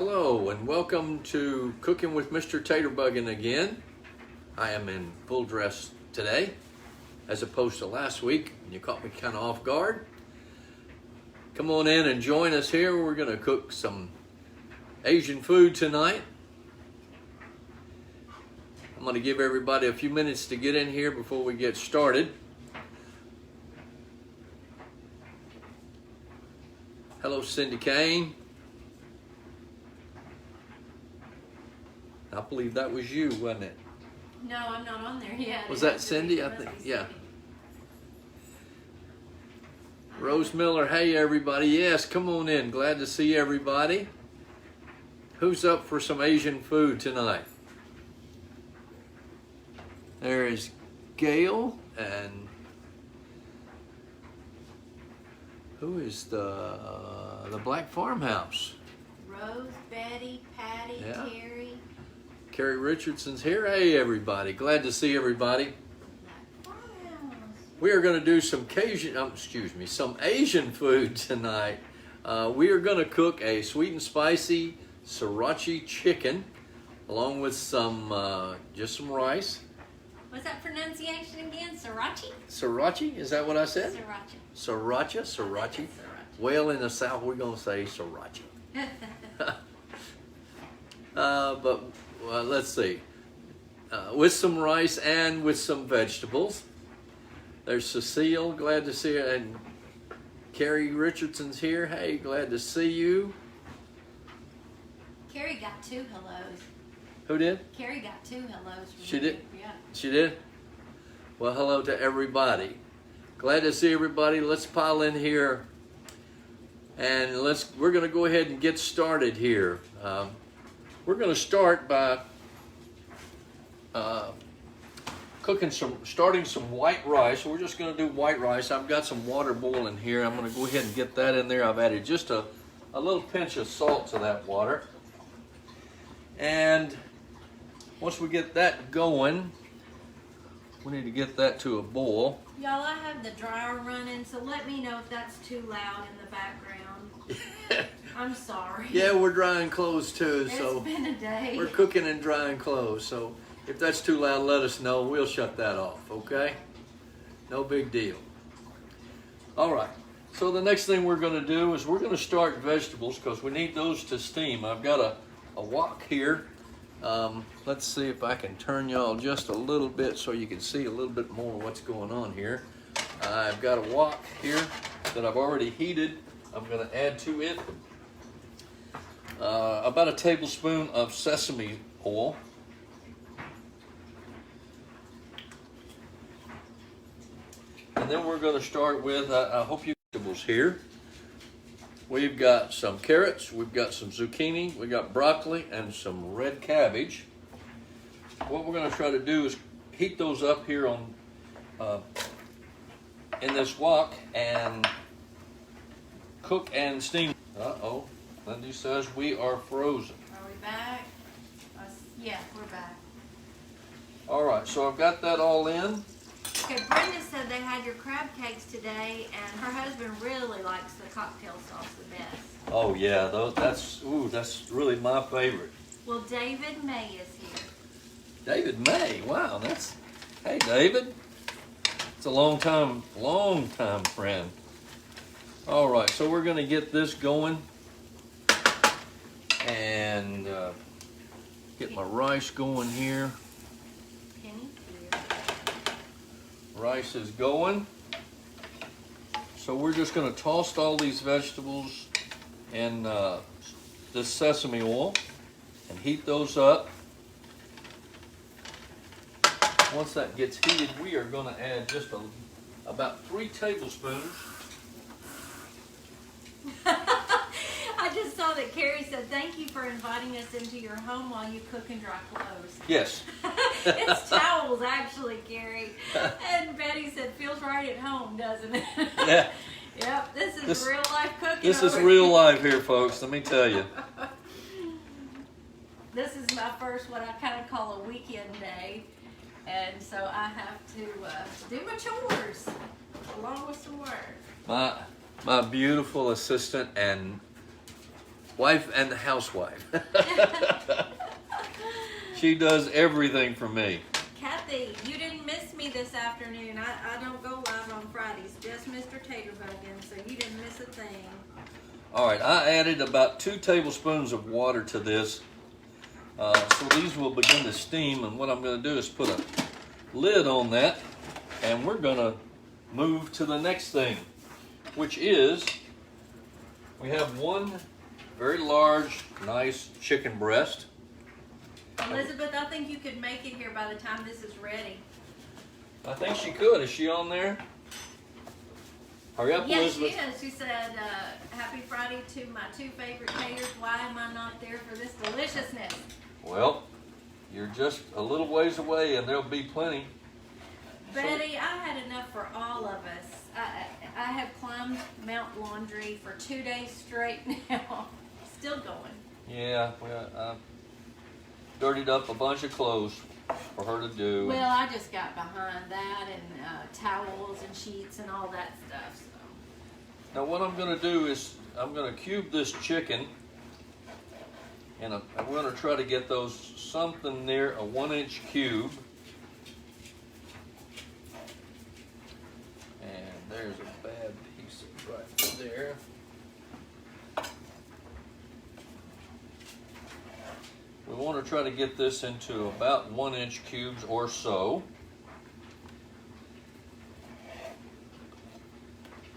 Hello and welcome to Cooking with Mr. Taterbuggin again. I am in full dress today as opposed to last week. You caught me kind of off guard. Come on in and join us here. We're going to cook some Asian food tonight. I'm going to give everybody a few minutes to get in here before we get started. Hello, Cindy Kane. I believe that was you, wasn't it? No, I'm not on there yet. Was that Cindy? I think, yeah. Rose Miller, hey everybody. Yes, come on in. Glad to see everybody. Who's up for some Asian food tonight? There is Gail and who is the Black Farmhouse? Rose, Betty, Patty, Yeah. Terry. Carrie Richardson's here. Hey everybody. Glad to see everybody. We are going to do some some Asian food tonight. We are going to cook a sweet and spicy Sriracha chicken, along with just some rice. What's that pronunciation again? Sriracha? Sriracha, is that what I said? Sriracha. Sriracha. Well, in the South, we're going to say Sriracha. But let's see. With some rice and with some vegetables. There's Cecile, glad to see her, and Carrie Richardson's here. Hey, glad to see you. Carrie got 2 hellos. Who did? Carrie got 2 hellos. From She did? Yeah. She did? Well, hello to everybody. Glad to see everybody. Let's pile in here, and we're going to go ahead and get started here. We're going to start by starting some white rice. So we're just going to do white rice. I've got some water boiling here. I'm going to go ahead and get that in there. I've added just a little pinch of salt to that water. And once we get that going, we need to get that to a boil. Y'all, I have the dryer running, so let me know if that's too loud in the background. I'm sorry. Yeah, we're drying clothes too, so it's been a day. we're cooking and drying clothes. So if that's too loud, let us know. We'll shut that off, okay? No big deal. All right. So the next thing we're going to do is we're going to start vegetables because we need those to steam. I've got a wok here. Let's see if I can turn y'all just a little bit so you can see a little bit more of what's going on here. I've got a wok here that I've already heated. I'm going to add to it about a tablespoon of sesame oil. And then we're going to start with, I hope you vegetables here. We've got some carrots, we've got some zucchini, we've got broccoli, and some red cabbage. What we're going to try to do is heat those up here on in this wok and cook and steam. Uh-oh, Lindy says we are frozen. Are we back? Yeah, we're back. All right, so I've got that all in. Okay, Brenda said they had your crab cakes today, and her husband really likes the cocktail sauce the best. Oh yeah, that's really my favorite. Well, David May is here. David May, wow, hey David. It's a long time friend. All right, so we're gonna get this going and get my rice going here. Rice is going. So we're just going to toss all these vegetables in this sesame oil and heat those up. Once that gets heated, we are going to add just about 3 tablespoons. I just saw that Carrie said, thank you for inviting us into your home while you cook and dry clothes. Yes. It's towels, actually, Carrie. And Betty said, feels right at home, doesn't it? Yeah. Yep, this is real life cooking. This is real life here, folks, let me tell you. This is my first, what I kind of call a weekend day. And so I have to do my chores along with some work. My beautiful assistant and Wife and the housewife. She does everything for me. Kathy, you didn't miss me this afternoon. I don't go live on Fridays, just Mr. Tater Buggin, so you didn't miss a thing. All right, I added about 2 tablespoons of water to this. So these will begin to steam, and what I'm going to do is put a lid on that, and we're going to move to the next thing, which is we have one very large, nice chicken breast. Elizabeth, I think you could make it here by the time this is ready. I think she could. Is she on there? Hurry up, Yes, Elizabeth. she is. She said, happy Friday to my 2 favorite taters. Why am I not there for this deliciousness? Well, you're just a little ways away, and there'll be plenty. Betty, I had enough for all of us. I have climbed Mount Laundry for 2 days straight now. Still going. Yeah, well, I dirtied up a bunch of clothes for her to do. Well, I just got behind that and towels and sheets and all that stuff. So. Now what I'm going to do is I'm going to cube this chicken, and I'm going to try to get those something near a 1-inch cube. And there's a bad piece of right there. We want to try to get this into about 1-inch cubes or so.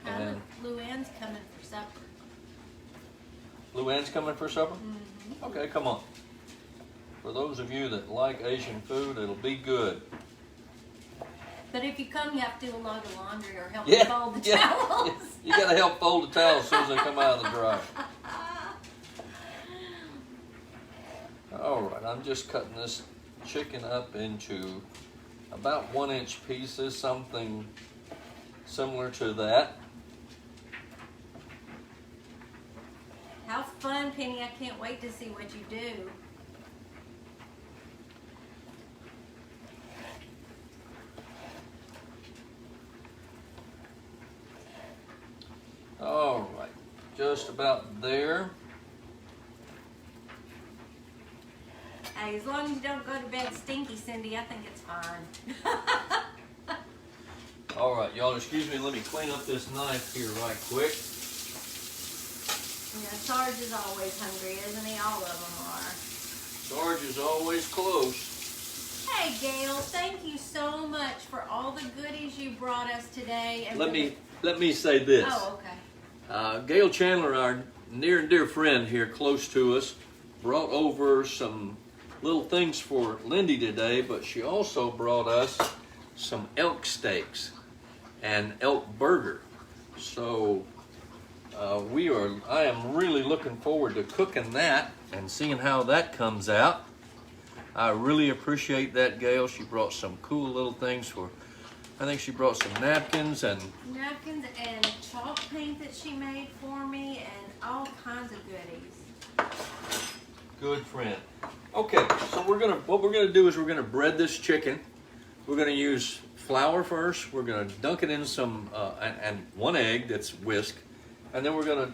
And Luann's coming for supper. Luann's coming for supper? Mm-hmm. Okay, come on. For those of you that like Asian food, it'll be good. But if you come, you have to do a load of laundry or help Yeah, fold the yeah, towels. yeah. You got to help fold the towels as soon as they come out of the dryer. All right, I'm just cutting this chicken up into about 1-inch pieces, something similar to that. How fun, Penny. I can't wait to see what you do. All right, just about there. Hey, as long as you don't go to bed stinky, Cindy, I think it's fine. All right, y'all, excuse me, let me clean up this knife here right quick. Yeah, Sarge is always hungry, isn't he? All of them are. Sarge is always close. Hey, Gail, thank you so much for all the goodies you brought us today. And Let me say this. Oh, okay. Gail Chandler, our near and dear friend here close to us, brought over some little things for Lindy today, but she also brought us some elk steaks and elk burger. So I am really looking forward to cooking that and seeing how that comes out. I really appreciate that, Gail. She brought some cool little things for, I think she brought some napkins and chalk paint that she made for me and all kinds of goodies. good friend. Okay, so what we're gonna do is we're gonna bread this chicken. We're gonna use flour first. We're gonna dunk it in some and 1 egg that's whisked, and then we're gonna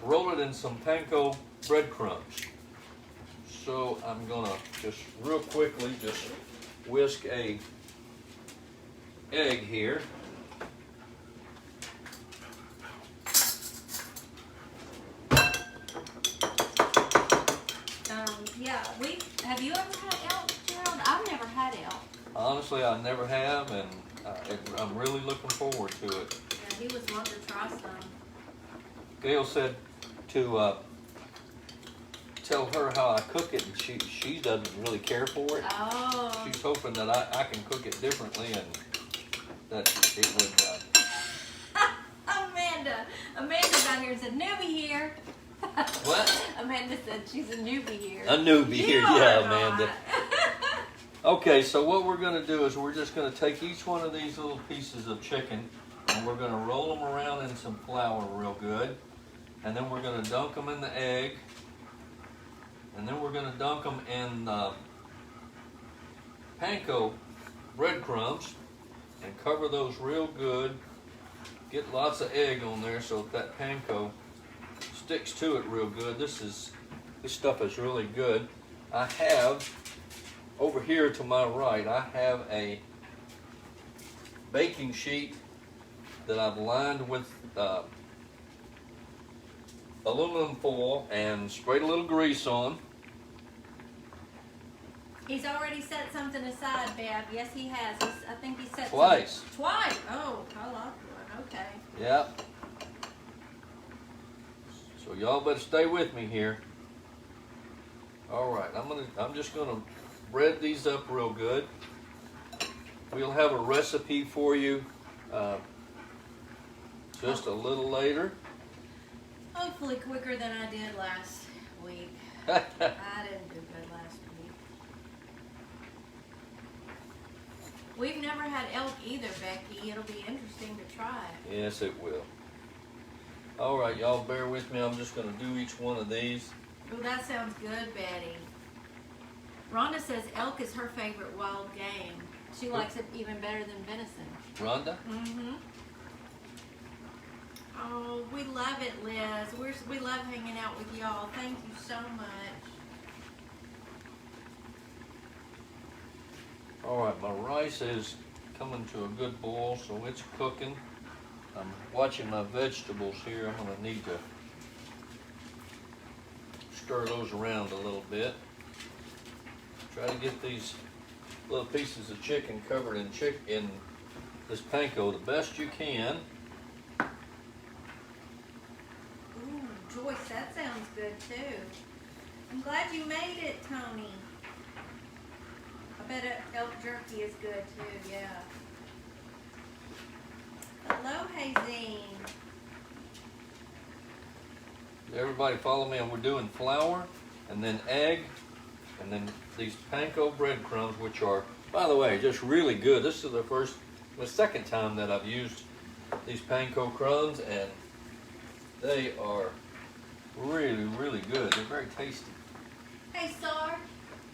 roll it in some panko breadcrumbs. So I'm gonna just real quickly just whisk a egg here. Yeah, have you ever had elk, Gerald? I've never had elk. Honestly, I never have, and I'm really looking forward to it. Yeah, he was wanting to try some. Gail said to tell her how I cook it, and she doesn't really care for it. Oh. She's hoping that I can cook it differently and that it would. Amanda down here said, newbie here. What? Amanda said she's a newbie here. A newbie here, You yeah, are Amanda. not. Okay, so what we're going to do is we're just going to take each one of these little pieces of chicken and we're going to roll them around in some flour real good. And then we're going to dunk them in the egg. And then we're going to dunk them in panko breadcrumbs and cover those real good. Get lots of egg on there so that panko sticks to it real good. This stuff is really good. I have, over here to my right, I have a baking sheet that I've lined with aluminum foil and sprayed a little grease on. He's already set something aside, Bev. Yes, he has. I think he set Twice. Twice. Oh, I lost one. Okay. Yep. So y'all better stay with me here. All right, I'm just gonna bread these up real good. We'll have a recipe for you just a little later. Hopefully quicker than I did last week. I didn't do good last week. We've never had elk either, Becky. It'll be interesting to try it. Yes, it will. All right, y'all bear with me. I'm just gonna do each one of these. Oh, that sounds good, Betty. Rhonda says elk is her favorite wild game. She likes it even better than venison. Rhonda? Mm-hmm. Oh, we love it, Liz. We love hanging out with y'all. Thank you so much. All right, my rice is coming to a good boil, so it's cooking. I'm watching my vegetables here. I'm gonna need to stir those around a little bit. Try to get these little pieces of chicken covered in this panko the best you can. Joyce, that sounds good too. I'm glad you made it, Tony. I bet elk jerky is good too, yeah. Hello, Hazine. Everybody follow me, and we're doing flour and then egg and then these panko breadcrumbs, which are, by the way, just really good. This is the second time that I've used these panko crumbs, and they are really, really good. They're very tasty. Hey, Sar.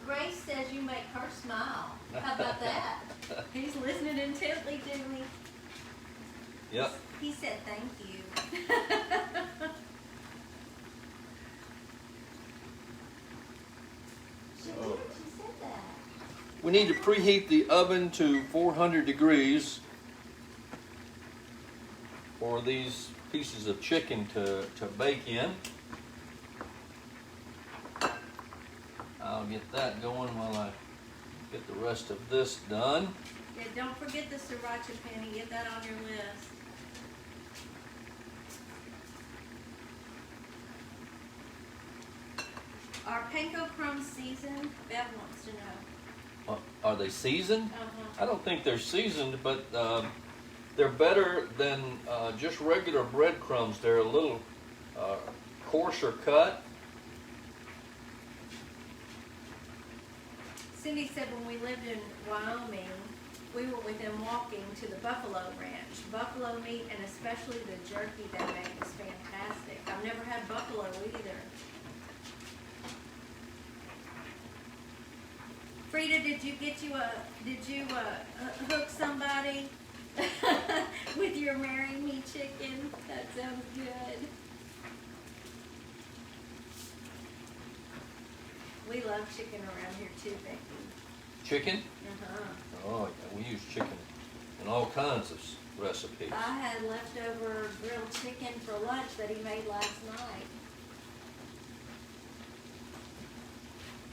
Grace says you make her smile. How about that? He's listening intently to me. Yep. He said thank you. She said that. We need to preheat the oven to 400 degrees for these pieces of chicken to bake in. I'll get that going while I get the rest of this done. Yeah, don't forget the Sriracha, Penny. Get that on your list. Are panko crumbs seasoned? Bev wants to know. Are they seasoned? Uh-huh. I don't think they're seasoned, but they're better than just regular breadcrumbs. They're a little coarser cut. Cindy said when we lived in Wyoming, we were with them walking to the buffalo ranch. Buffalo meat, and especially the jerky they make, is fantastic. I've never had buffalo either. Frida, did you hook somebody with your marry me chicken? That sounds good. We love chicken around here too, Becky. Chicken? Uh-huh. Oh, yeah, we use chicken in all kinds of recipes. I had leftover grilled chicken for lunch that he made last night.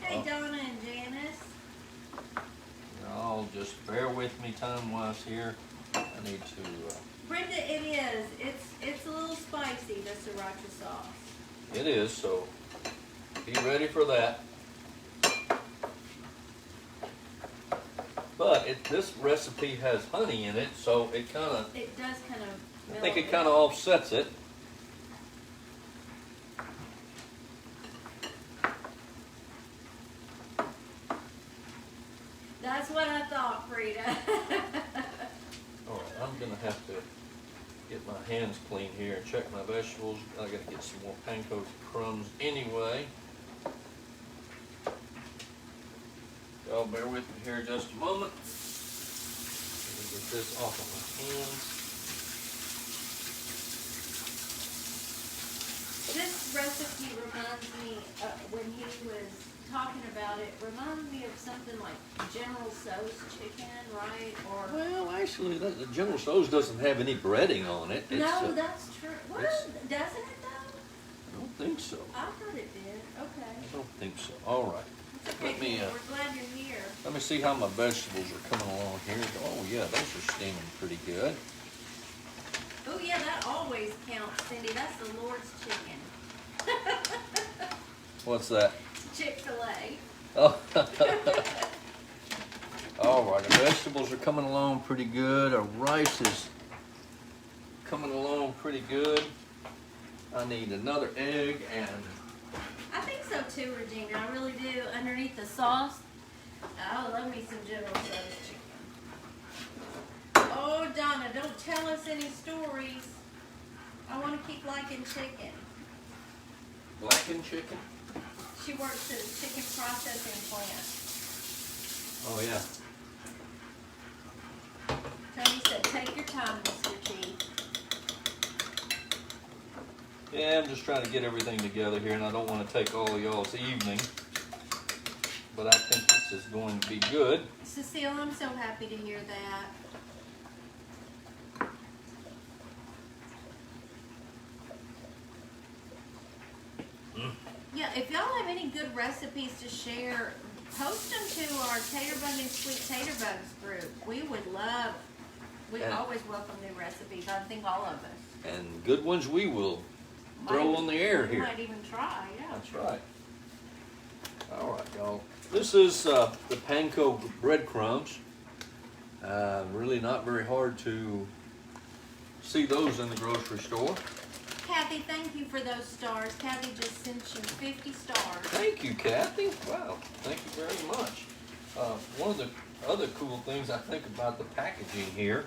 Hey, Donna and Janice. Y'all just bear with me time-wise here. I need to... Brenda, it is. It's a little spicy, the Sriracha sauce. It is, so be ready for that. But this recipe has honey in it, so it kind of... It does kind of... I think it kind of offsets it. That's what I thought, Frida. All right, I'm going to have to get my hands clean here and check my vegetables. I got to get some more panko crumbs anyway. Y'all bear with me here just a moment. Let me get this off of my hands. This recipe reminds me, when he was talking about it, reminds me of something like General Tso's chicken, right? Or Well, actually, the General Tso's doesn't have any breading on it. no, that's true. Well, doesn't it though? I don't think so. I thought it did. Okay. I don't think so. All right. It's okay. Let me, We're glad you're here. Let me see how my vegetables are coming along here. Oh, yeah, those are steaming pretty good. Oh yeah, that always counts, Cindy. That's the Lord's chicken. What's that? Chick-fil-A. Oh. All right, the vegetables are coming along pretty good. Our rice is coming along pretty good. I need another egg and... I think so too, Regina. I really do. Underneath the sauce, I love me some General Tso's chicken. Oh, Donna, don't tell us any stories. I want to keep liking chicken. Blackened chicken? She works at a chicken processing plant. Oh, yeah. Tony said, take your time, Mr. T. Yeah, I'm just trying to get everything together here, and I don't want to take all of y'all's evening. But I think this is going to be good. Cecile, I'm so happy to hear that. Yeah, if y'all have any good recipes to share, post them to our Tater Bug and Sweet Tater Bugs group. We always welcome new recipes. I think all of us. And good ones we will throw on the air We here. might even try, yeah. That's right. All right, y'all. This is the panko breadcrumbs. Really not very hard to see those in the grocery store. Kathy, thank you for those stars. Kathy just sent you 50 stars. Thank you, Kathy. Wow, thank you very much. One of the other cool things I think about the packaging here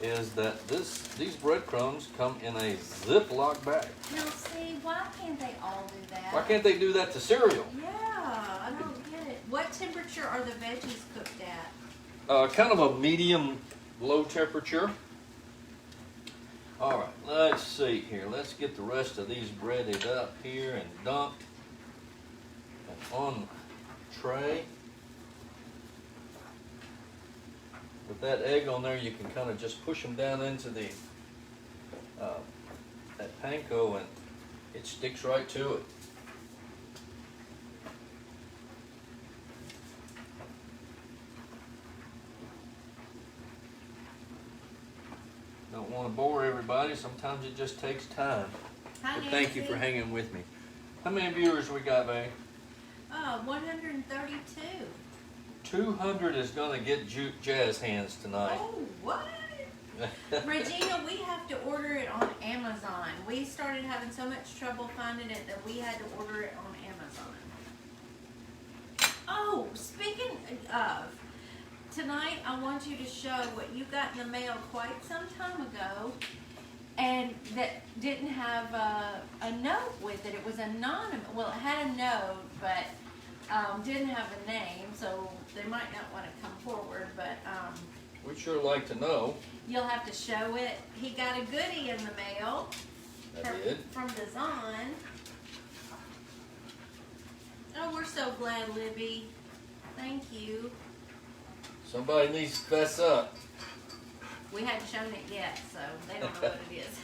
is that these breadcrumbs come in a Ziploc bag. Now see, why can't they all do that? Why can't they do that to cereal? Yeah, I don't get it. What temperature are the veggies cooked at? Kind of a medium low temperature. All right, let's see here. Let's get the rest of these breaded up here and dumped and on the tray. With that egg on there, you can kind of just push them down into the that panko, and it sticks right to it. Don't want to bore everybody. Sometimes it just takes time. Hi, But thank you Nancy. for hanging with me. How many viewers we got, babe? 132. 200 is going to get jazz hands tonight. Oh, what? Regina, we have to order it on Amazon. We started having so much trouble finding it that we had to order it on Amazon. Oh, speaking of, tonight I want you to show what you got in the mail quite some time ago, and that didn't have a note with it. It was anonymous. Well, it had a note, but didn't have a name, so they might not want to come forward, but We'd sure like to know. you'll have to show it. He got a goodie in the mail from Design. Oh, we're so glad, Libby. Thank you. Somebody needs to fess up. We hadn't shown it yet, so they don't know what it is.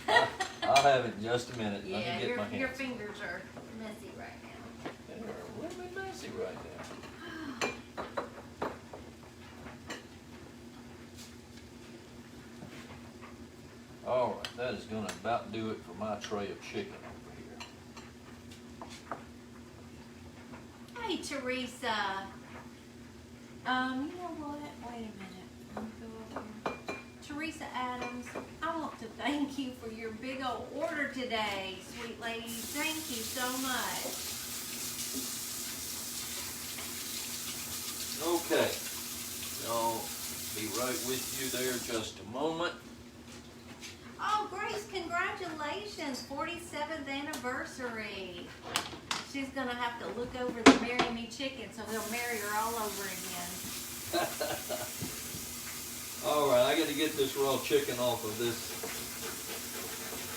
I'll have it in just a minute. Let Yeah, me get my hands. your fingers are messy right now. They're really messy right now. All right, that is going to about do it for my tray of chicken over here. Hey, Teresa. You know what? Wait a minute. Let me go over here. Teresa Adams, I want to thank you for your big old order today, sweet lady. Thank you so much. Okay, I'll be right with you there just a moment. Oh, Grace, congratulations, 47th anniversary. She's gonna have to look over the Marry Me chicken, so he'll marry her all over again. All right, I got to get this raw chicken off of this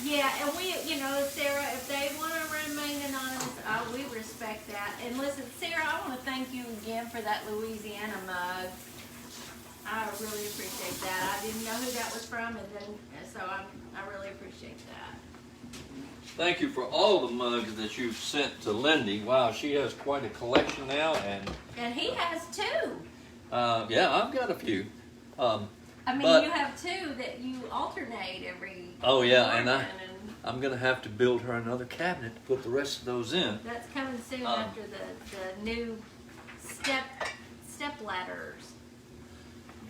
Yeah, and we, you know, Sarah, if they want to remain anonymous, we respect that. And listen, Sarah, I want to thank you again for that Louisiana mug. I really appreciate that. I didn't know who that was from, and then so I really appreciate that. Thank you for all the mugs that you've sent to Lindy. Wow, she has quite a collection now, And he has two. yeah, I've got a few. I mean, but, you have two that you alternate every. Oh yeah, morning, and I'm gonna have to build her another cabinet to put the rest of those in. That's coming soon after the new step ladders.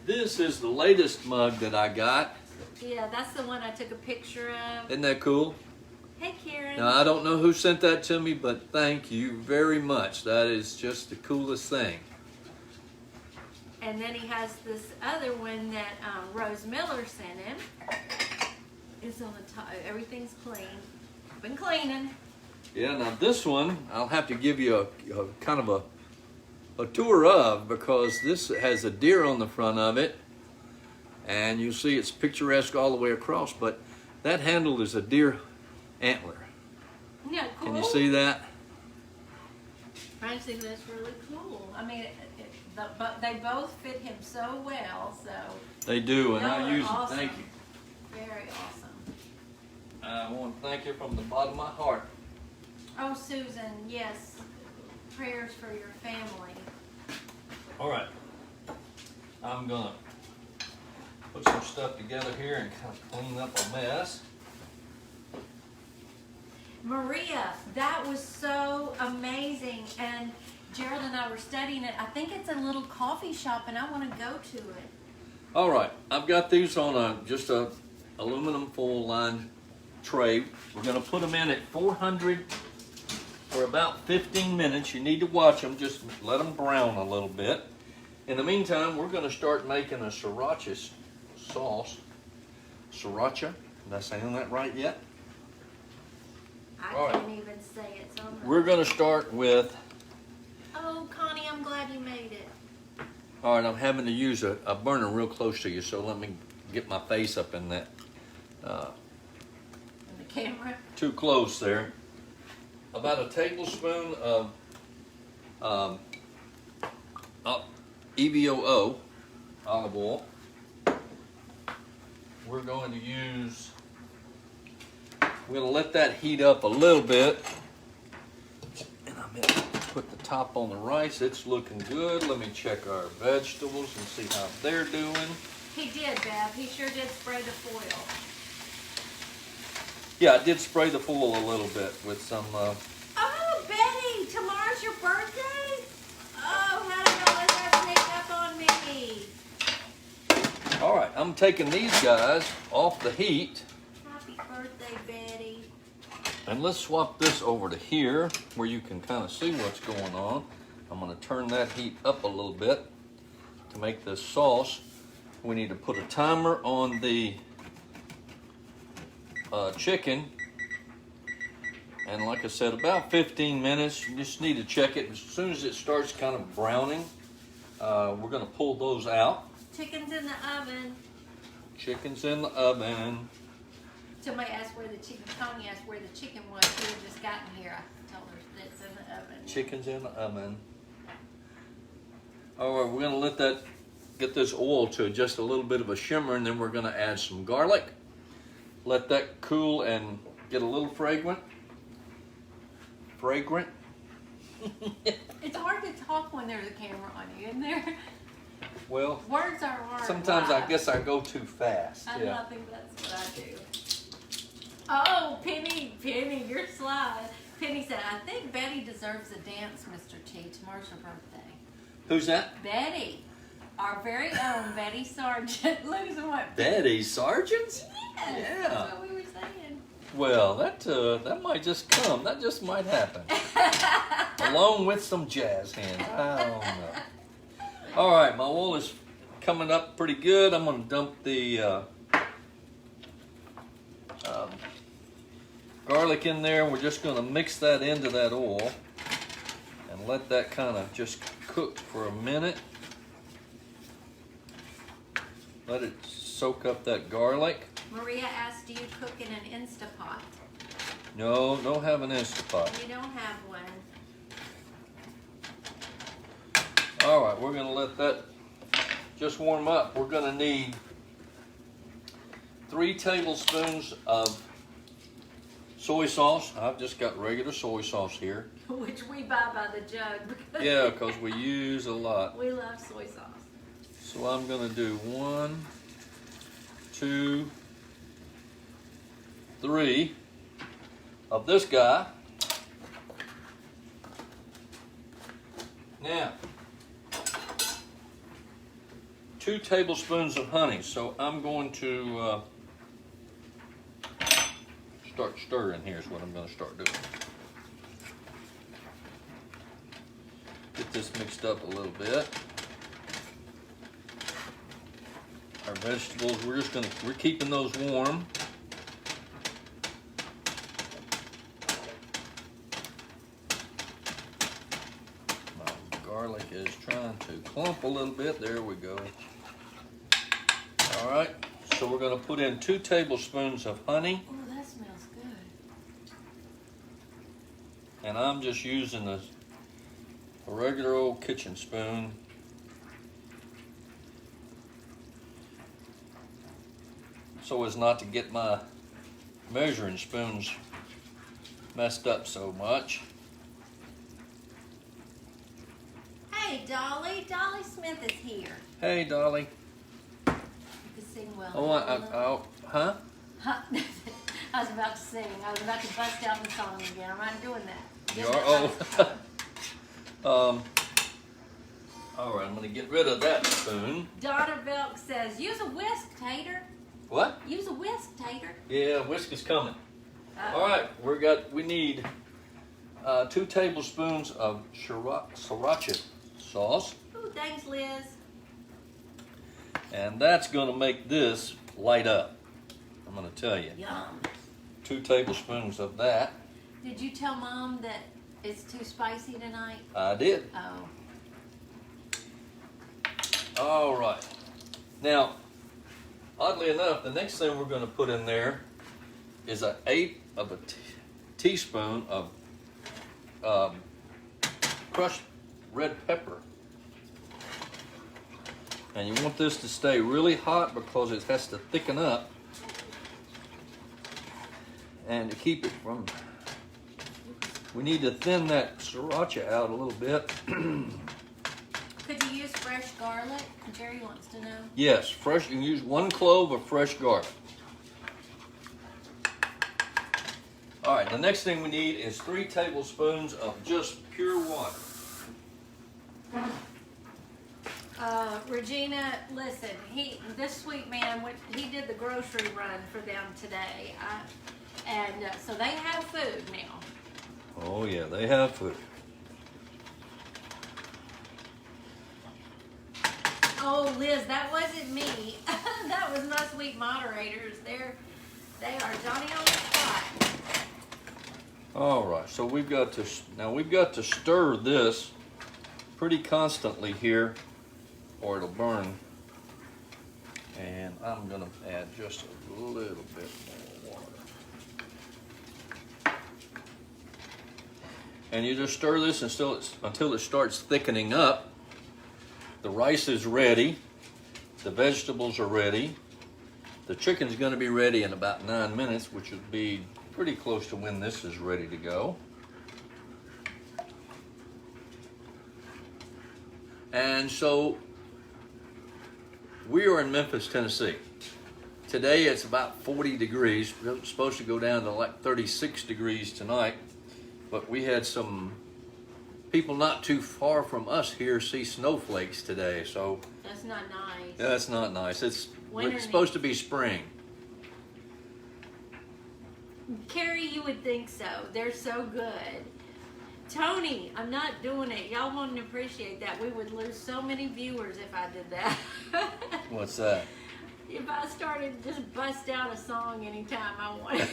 This is the latest mug that I got. Yeah, that's the one I took a picture of. Isn't that cool? Hey, Karen. Now, I don't know who sent that to me, but thank you very much. That is just the coolest thing. And then he has this other one that Rose Miller sent him. It's on the top. Everything's clean. Been cleaning. Yeah, now this one, I'll have to give you a kind of a tour of, because this has a deer on the front of it. And you'll see it's picturesque all the way across, but that handle is a deer antler. Yeah, cool. Can you see that? I think that's really cool. I mean, but they both fit him so well, so. They do, and No, I use awesome. them. Thank you. Very awesome. I want to thank you from the bottom of my heart. Oh, Susan, yes. Prayers for your family. All right. I'm going to put some stuff together here and kind of clean up a mess. Maria, that was so amazing. And Gerald and I were studying it. I think it's a little coffee shop, and I want to go to it. All right. I've got these on just a aluminum foil line tray. We're going to put them in at 400 for about 15 minutes. You need to watch them. Just let them brown a little bit. In the meantime, we're going to start making a Sriracha sauce. Sriracha? Am I saying that right yet? I All right. can't even say it. So We're going to start with... Oh, Connie, I'm glad you made it. All right, I'm having to use a burner real close to you, so let me get my face up in that. In the camera. Too close there. About a tablespoon of EVOO, olive oil. We're going to let that heat up a little bit. And I'm going to put the top on the rice. It's looking good. Let me check our vegetables and see how they're doing. He did, Bev. He sure did spray the foil. Yeah, I did spray the foil a little bit with some... Oh, Betty! Tomorrow's your birthday? Oh, how did I let that sneak up on me? All right, I'm taking these guys off the heat. Happy birthday, Betty. And let's swap this over to here where you can kind of see what's going on. I'm going to turn that heat up a little bit to make this sauce. We need to put a timer on the chicken. And like I said, about 15 minutes. You just need to check it. As soon as it starts kind of browning, we're going to pull those out. Chicken's in the oven. Chicken's in the oven. Somebody asked where the chicken, Tony asked where the chicken was. She had just gotten here. I told her that it's in the oven. Chicken's in the oven. All right, we're going to let that get this oil to just a little bit of a shimmer, and then we're going to add some garlic. Let that cool and get a little fragrant. It's hard to talk when there's a camera on you, isn't there? Well, Words are hard. sometimes I live. guess I go too fast. I think that's what I do. Oh, Penny, you're sly. Penny said, I think Betty deserves a dance, Mr. T. Tomorrow's her birthday. Who's that? Betty. Our very own Betty Sargent. Losing what? Betty Sargent? Yes, Yeah. that's what we were saying. Well, that might just come. That just might happen. Along with some jazz hands. I don't know. All right, my oil is coming up pretty good. I'm going to dump the garlic in there. We're just going to mix that into that oil and let that kind of just cook for a minute. Let it soak up that garlic. Maria asked, do you cook in an Instapot? No, don't have an Instapot. We don't have one. All right, we're gonna let that just warm up. We're gonna need 3 tablespoons of soy sauce. I've just got regular soy sauce here. Which we buy by the jug. Yeah, because we use a lot. We love soy sauce. So I'm gonna do 1, 2, 3 of this guy. Now, 2 tablespoons of honey. So I'm going to start stirring. Here's what I'm going to start doing. Get this mixed up a little bit. Our vegetables, we're keeping those warm. My garlic is trying to clump a little bit. There we go. All right, so we're going to put in 2 tablespoons of honey. Oh, that smells good. And I'm just using a regular old kitchen spoon. So as not to get my measuring spoons messed up so much. Hey, Dolly. Dolly Smith is here. Hey, Dolly. You can sing well. Huh? Huh? I was about to sing. I was about to bust out the song again. I'm not doing that. You are? Oh. All right, I'm going to get rid of that spoon. Donna Belk says, use a whisk, Tater. What? Use a whisk, Tater. Yeah, whisk is coming. All right, we need 2 tablespoons of Sriracha sauce. Ooh, thanks, Liz. And that's going to make this light up. I'm going to tell you. Yum. 2 tablespoons of that. Did you tell Mom that it's too spicy tonight? I did. Oh. All right. Now, oddly enough, the next thing we're going to put in there is an 1/8 of a teaspoon of crushed red pepper. And you want this to stay really hot because it has to thicken up. And to keep it from, we need to thin that sriracha out a little bit. Could you use fresh garlic? Jerry wants to know. Yes, fresh. You can use 1 clove of fresh garlic. All right, the next thing we need is 3 tablespoons of just pure water. Regina, listen, this sweet man, he did the grocery run for them today. So they have food now. Oh yeah, they have food. Oh, Liz, that wasn't me. That was my sweet moderators. They are Johnny on the spot. All right, so we've got to stir this pretty constantly here, or it'll burn. And I'm gonna add just a little bit more water. And you just stir this until it starts thickening up. The rice is ready. The vegetables are ready. The chicken's going to be ready in about 9 minutes, which would be pretty close to when this is ready to go. And so we are in Memphis, Tennessee. Today it's about 40 degrees. We're supposed to go down to like 36 degrees tonight, but we had some people not too far from us here see snowflakes today, so That's not nice. that's not nice. It's Winter supposed to be spring. Carrie, you would think so. They're so good. Tony, I'm not doing it. Y'all wouldn't appreciate that. We would lose so many viewers if I did that. What's that? If I started just bust out a song anytime I wanted.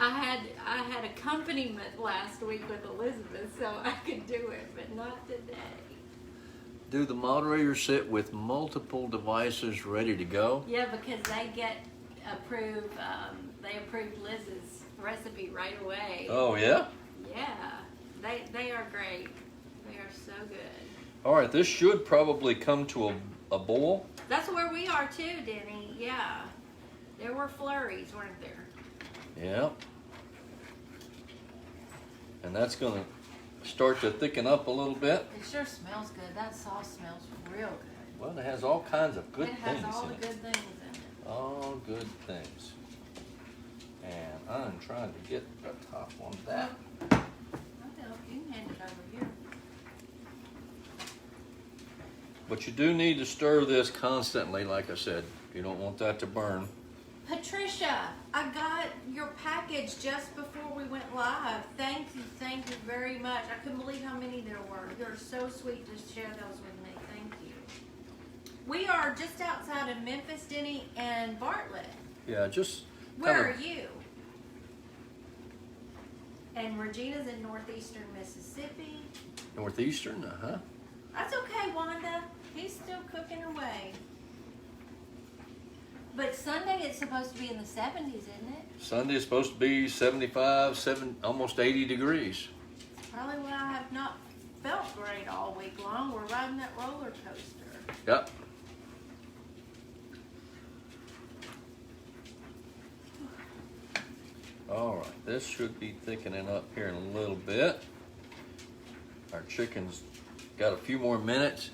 I had accompaniment last week with Elizabeth, so I could do it, but not today. Do the moderators sit with multiple devices ready to go? Yeah, because they get approved. They approved Liz's recipe right away. Oh yeah? Yeah, they are great. They are so good. All right, this should probably come to a boil. That's where we are too, Denny. Yeah, there were flurries, weren't there? Yeah. And that's gonna start to thicken up a little bit. It sure smells good. That sauce smells real good. Well, it has all kinds of good things It has all in the it. good things in it. All good things. And I'm trying to get the top on that. I'll help you. Hand it over here. But you do need to stir this constantly, like I said. You don't want that to burn. Patricia, I got your package just before we went live. Thank you very much. I couldn't believe how many there were. You're so sweet to share those with me. Thank you. We are just outside of Memphis, Denny, and Bartlett. Yeah, just Where are you? And Regina's in northeastern Mississippi. northeastern, That's okay, Wanda. He's still cooking away. But Sunday it's supposed to be in the 70s, isn't it? Sunday is supposed to be 75, almost 80 degrees. Probably why I have not felt great all week long. We're riding that roller coaster. Yep. All right, this should be thickening up here in a little bit. Our chicken's got a few more minutes.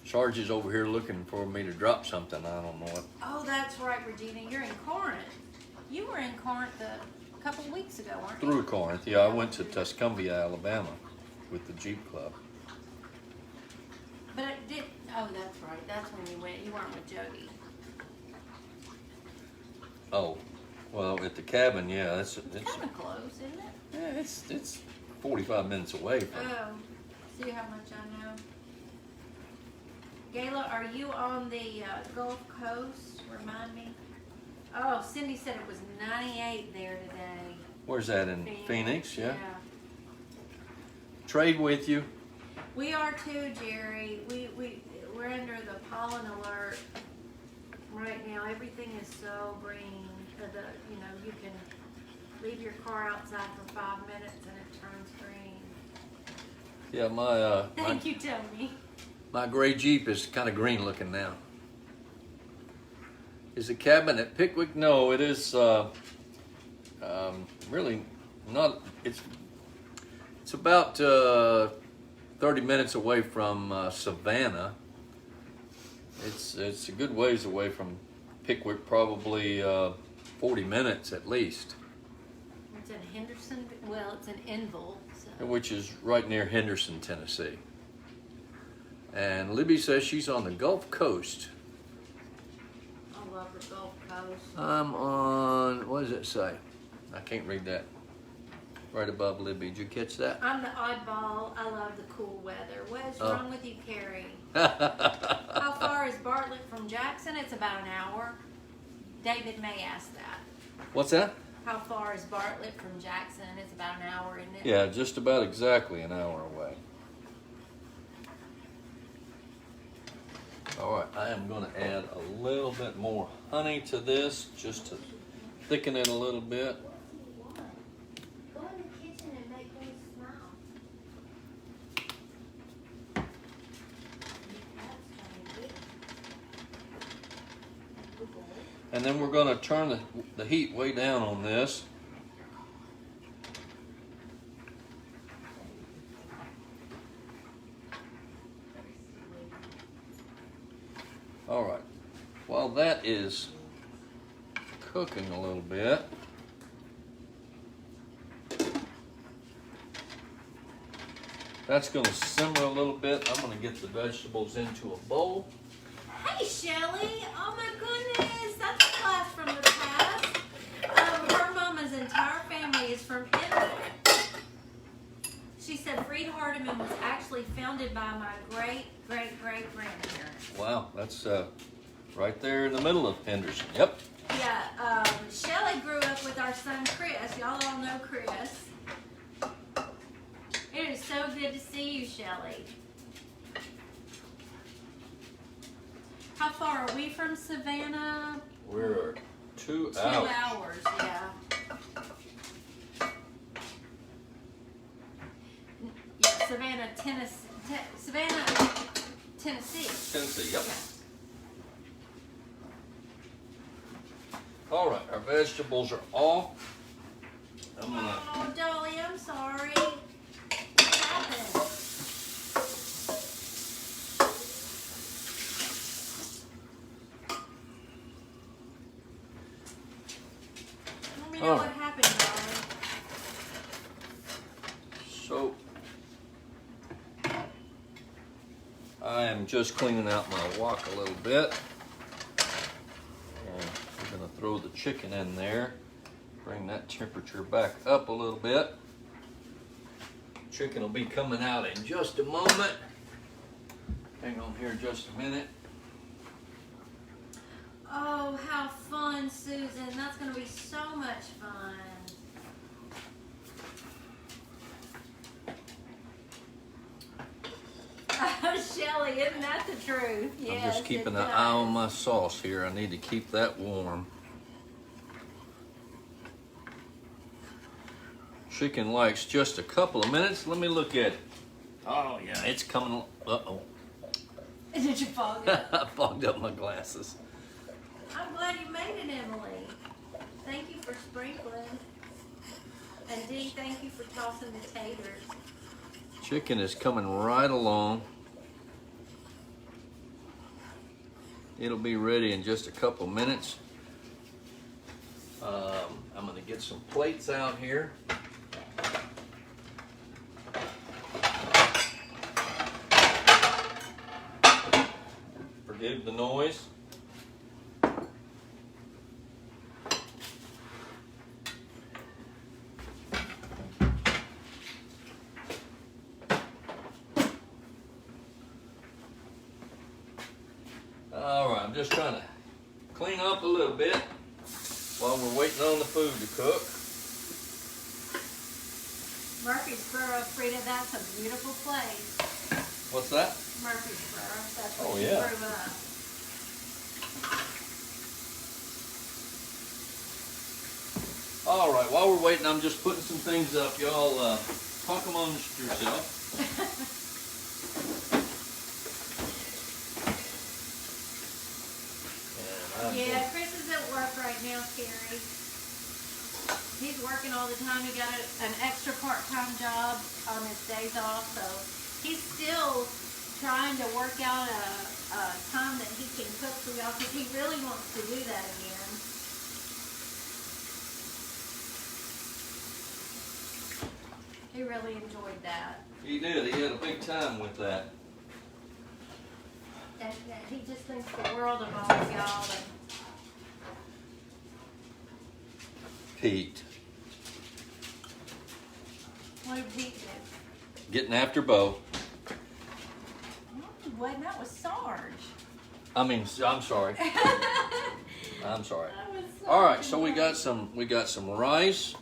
Sarge is over here looking for me to drop something. I don't know what. Oh, that's right, Regina. You're in Corinth. You were in Corinth a couple of weeks ago, weren't you? Through Corinth, yeah. I went to Tuscumbia, Alabama with the Jeep Club. But it did. Oh, that's right. That's when you went. You weren't with Jody. Oh, well, at the cabin, yeah. It's kind of close, isn't it? Yeah, it's 45 minutes away from. Oh, see how much I know. Gayla, are you on the Gulf Coast? Remind me. Oh, Cindy said it was 98 there today. Where's that, in Phoenix? Yeah. Yeah. Trade with you. We are too, Jerry. We're under the pollen alert right now. Everything is so green. You can leave your car outside for 5 minutes and it turns green. Yeah, my Thank you, Tony. my gray Jeep is kind of green looking now. Is the cabin at Pickwick? No, it is really not. It's about 30 minutes away from Savannah. It's a good ways away from Pickwick, probably 40 minutes at least. It's in Henderson. Well, it's in Enville. So. Which is right near Henderson, Tennessee. And Libby says she's on the Gulf Coast. I love the Gulf Coast. I'm on, what does it say? I can't read that. Right above Libby. Did you catch that? I'm the oddball. I love the cool weather. What's wrong with you, Carrie? Oh. How far is Bartlett from Jackson? It's about an hour. David May asked that. What's that? How far is Bartlett from Jackson? It's about an hour, isn't it? Yeah, just about exactly an hour away. All right, I am going to add a little bit more honey to this just to thicken it a little bit. Go in the kitchen and make them smile. And then we're going to turn the heat way down on this. All right, while that is cooking a little bit, that's going to simmer a little bit. I'm going to get the vegetables into a bowl. Hey, Shelly. Oh, my goodness. That's a blast from the past. Her mama's entire family is from Italy. She said Freed Hardeman was actually founded by my great-great-great-grandparents. Wow, that's right there in the middle of Henderson. Yep. Yeah, Shelly grew up with our son Chris. Y'all all know Chris. It is so good to see you, Shelly. How far are we from Savannah? We're 2 2 hours. hours, yeah. Yeah, Savannah, Tennessee. Tennessee, yep. All right, our vegetables are off. I'm gonna. Oh, Dolly, I'm sorry. What happened? Let me know what happened, Dolly. So, I am just cleaning out my wok a little bit. And I'm gonna throw the chicken in there. Bring that temperature back up a little bit. Chicken will be coming out in just a moment. Hang on here just a minute. Oh, how fun, Susan. That's going to be so much fun. Oh, Shelly, isn't that the truth? I'm Yes, just keeping it an does. eye on my sauce here. I need to keep that warm. Chicken likes just a couple of minutes. Let me look at it. Oh yeah, it's coming. Uh-oh. Did you fog it? I fogged up my glasses. I'm glad you made it, Emily. Thank you for sprinkling. And Dee, thank you for tossing the taters. Chicken is coming right along. It'll be ready in just a couple minutes. I'm gonna get some plates out here. Forgive the noise. All right, I'm just trying to clean up a little bit while we're waiting on the food to cook. Murfreesboro, Frida, that's a beautiful place. What's that? Murfreesboro, that's where Oh, she yeah. grew up. All right, while we're waiting, I'm just putting some things up. Y'all talk amongst yourself. Yeah, Chris is at work right now, Carrie. He's working all the time. He got an extra part-time job on his days off, so he's still trying to work out a time that he can cook for y'all because he really wants to do that again. He really enjoyed that. He did. He had a big time with that. And he just thinks the world of all of y'all. And Pete. what did Pete do? Getting after Bo. No, he wasn't. That was Sarge. I mean, I'm sorry. I'm sorry. That was Sarge. All right, so we got some rice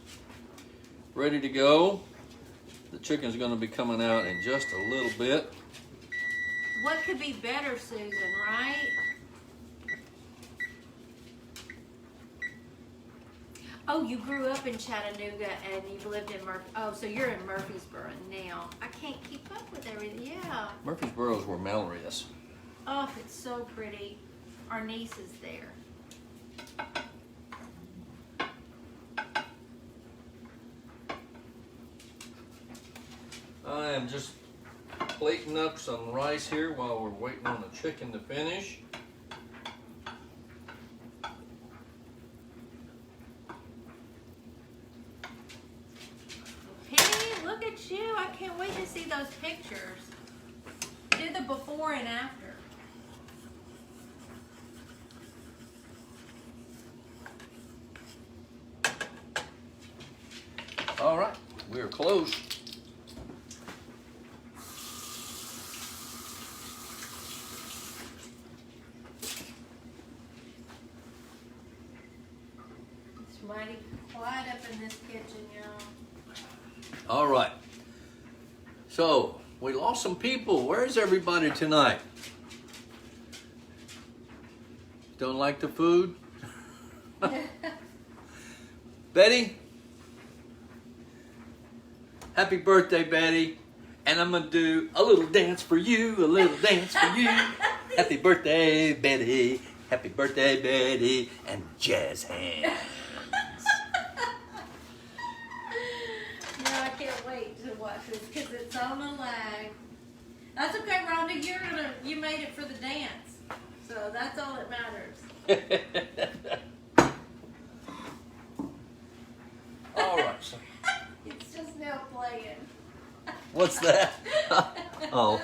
ready to go. The chicken's going to be coming out in just a little bit. What could be better, Susan, right? Oh, you grew up in Chattanooga and you've lived in so you're in Murfreesboro now. I can't keep up with everything. Yeah. Murfreesboro is where Mallory is. Oh, it's so pretty. Our niece is there. I am just plating up some rice here while we're waiting on the chicken to finish. Penny, look at you. I can't wait to see those pictures. Do the before and after. All right, we're close. It's mighty quiet up in this kitchen, y'all. All right. So, we lost some people. Where's everybody tonight? Don't like the food? Betty? Happy birthday, Betty. And I'm going to do a little dance for you, a little dance for you. Happy birthday, Betty. Happy birthday, Betty. And jazz hands. No, I can't wait to watch this because it's on a lag. That's okay, Rhonda. You made it for the dance. So that's all that matters. All right. So It's just now playing. what's that? Oh.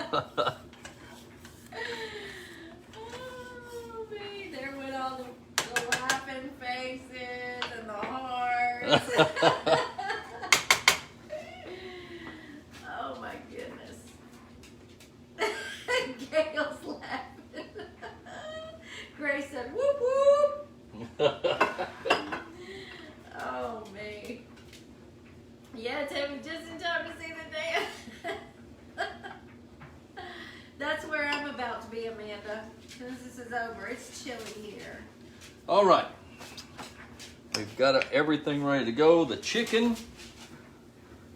Oh, me. There went all the laughing faces and the hearts. Oh, my goodness. Gail's laughing. Grace said, whoop, whoop. Oh, me. Yeah, Tammy, just in time to see the dance. That's where I'm about to be, Amanda. As soon as this is over, it's chilly here. All right. We've got everything ready to go. The chicken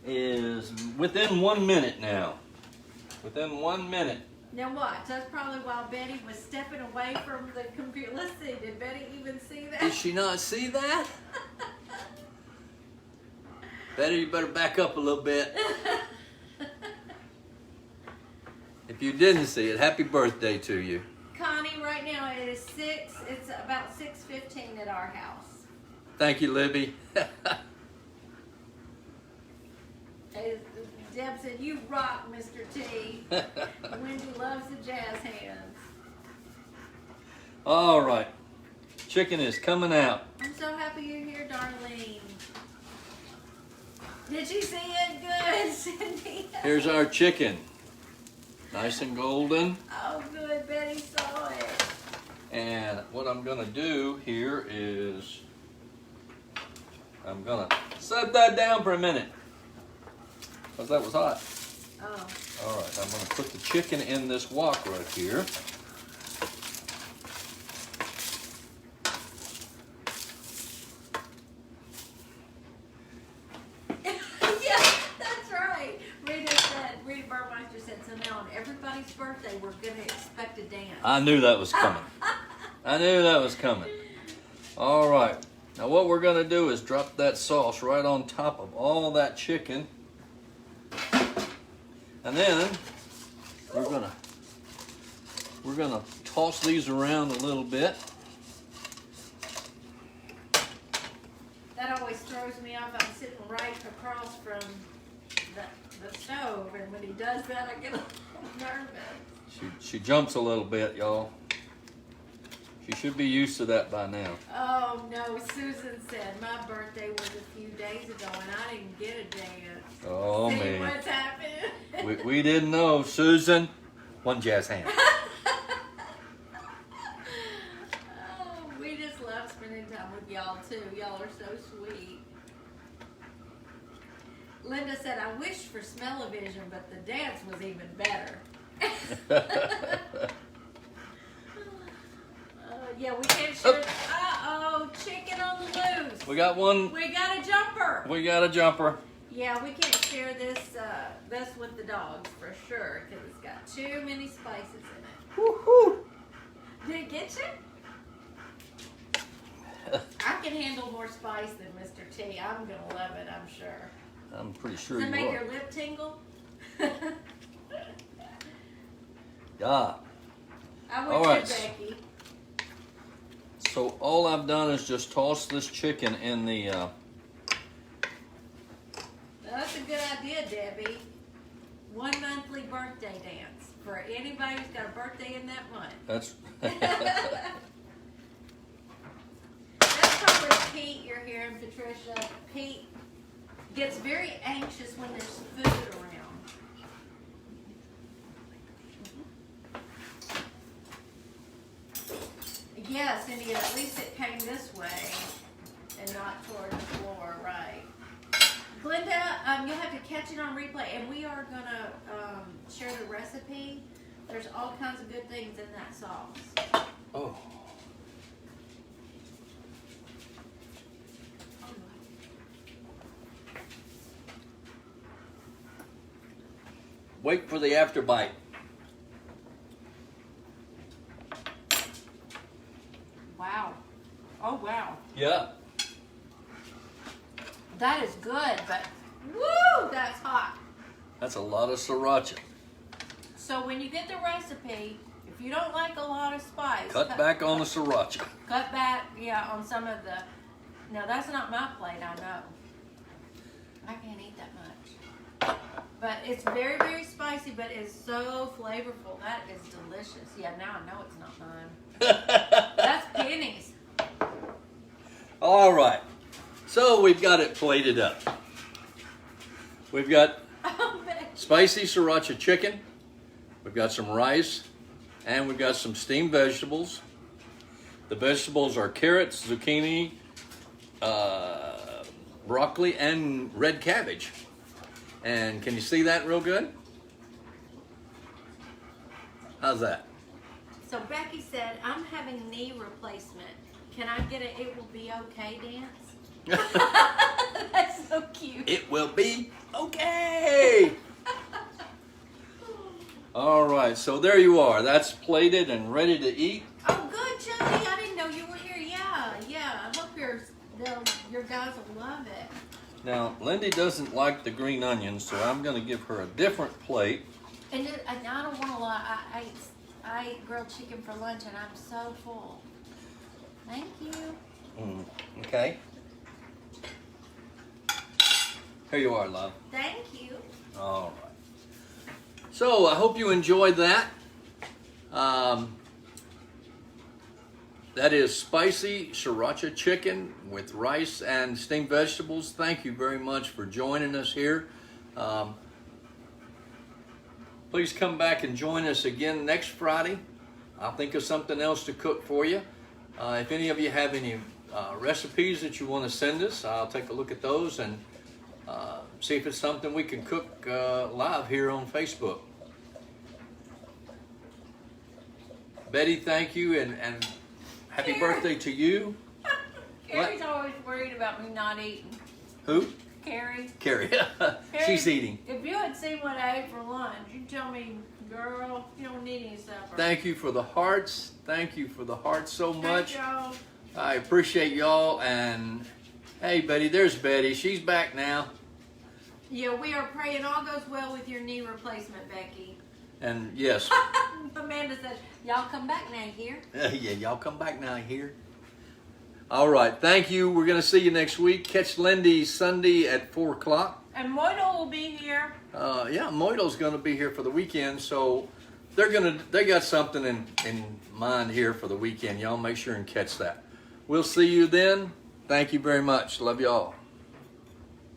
is within 1 minute now. Within 1 minute. Now watch. That's probably while Betty was stepping away from the computer. Let's see. Did Betty even see that? Did she not see that? Betty, you better back up a little bit. If you didn't see it, happy birthday to you. Connie, right now it is 6. It's about 6:15 at our house. Thank you, Libby. Deb said, "You rock, Mr. T." Wendy loves the jazz hands. All right. Chicken is coming out. I'm so happy you're here, Darlene. Did you see it? Good, Cindy. Here's our chicken. Nice and golden. Oh, good. Betty saw it. And what I'm going to do here is I'm going to set that down for a minute because that was hot. Oh. All right, I'm going to put the chicken in this wok right here. Everybody's birthday, we're gonna expect a dance. I knew that was coming. I knew that was coming. All right. Now what we're gonna do is drop that sauce right on top of all that chicken, and then we're gonna toss these around a little bit. That always throws me off. I'm sitting right across from the stove, and when he does that, I get a little nervous. She jumps a little bit, y'all. She should be used to that by now. Oh no, Susan said my birthday was a few days ago and I didn't get a dance. Oh, see man. What's happening? We didn't know, Susan. One jazz hand. Oh, we just love spending time with y'all too. Y'all are so sweet. Linda said, I wished for smell-o-vision, but the dance was even better. Yeah, we can't share. Uh-oh, chicken on the loose. We got one. We got a jumper. We got a jumper. Yeah, we can't share this with the dogs for sure because it's got too many spices in it. Woo-hoo. Did it get you? I can handle more spice than Mr. T. I'm going to love it, I'm sure. I'm pretty sure Does it you make are. your lip tingle? Yeah. I All went right. to Becky. So all I've done is just toss this chicken in the... That's a good idea, Debbie. 1 monthly birthday dance for anybody who's got a birthday in that month. That's... That's probably Pete you're hearing, Patricia. Pete gets very anxious when there's food around. Yeah, Cindy, at least it came this way and not toward the floor, right? Glenda, you'll have to catch it on replay, and we are going to share the recipe. There's all kinds of good things in that sauce. Oh. wait for the after bite. Wow. Oh, wow. Yeah. That is good, but woo, that's hot. That's a lot of sriracha. So when you get the recipe, if you don't like a lot of spice, Cut back on the sriracha. Cut back, yeah, on some of the. No, that's not my plate, I know. I can't eat that much. But it's very, very spicy, but it's so flavorful. That is delicious. Yeah, now I know it's not mine. That's pennies. All right. So we've got it plated up. We've got spicy sriracha chicken. We've got some rice. And we've got some steamed vegetables. The vegetables are carrots, zucchini, broccoli, and red cabbage. And can you see that real good? How's that? So Becky said, I'm having knee replacement. Can I get a "it will be okay" dance? That's so cute. It will be okay. All right, so there you are. That's plated and ready to eat. Oh, good, Johnny. I didn't know you were here. Yeah. I hope your guys will love it. Now, Lindy doesn't like the green onions, so I'm going to give her a different plate. And I don't want to lie. I ate grilled chicken for lunch, and I'm so full. Thank you. Okay. Here you are, love. Thank you. All right. So I hope you enjoyed that. That is spicy sriracha chicken with rice and steamed vegetables. Thank you very much for joining us here. Please come back and join us again next Friday. I'll think of something else to cook for you. If any of you have any recipes that you want to send us, I'll take a look at those and see if it's something we can cook live here on Facebook. Betty, thank you, and happy birthday to you. Carrie's always worried about me not eating. Who? Carrie. Carrie. She's eating. If you had seen what I ate for lunch, you'd tell me, girl, you don't need any supper. Thank you for the hearts. Thank you for the hearts so much. Thank y'all. I appreciate y'all. And hey, Betty, there's Betty. She's back now. Yeah, we are praying all goes well with your knee replacement, Becky. And yes. Amanda said, y'all come back now here. Yeah, y'all come back now here. All right. Thank you. We're going to see you next week. Catch Lindy Sunday at 4 o'clock. And Moito will be here. Yeah, Moito's going to be here for the weekend. So they got something in mind here for the weekend. Y'all make sure and catch that. We'll see you then. Thank you very much. Love y'all.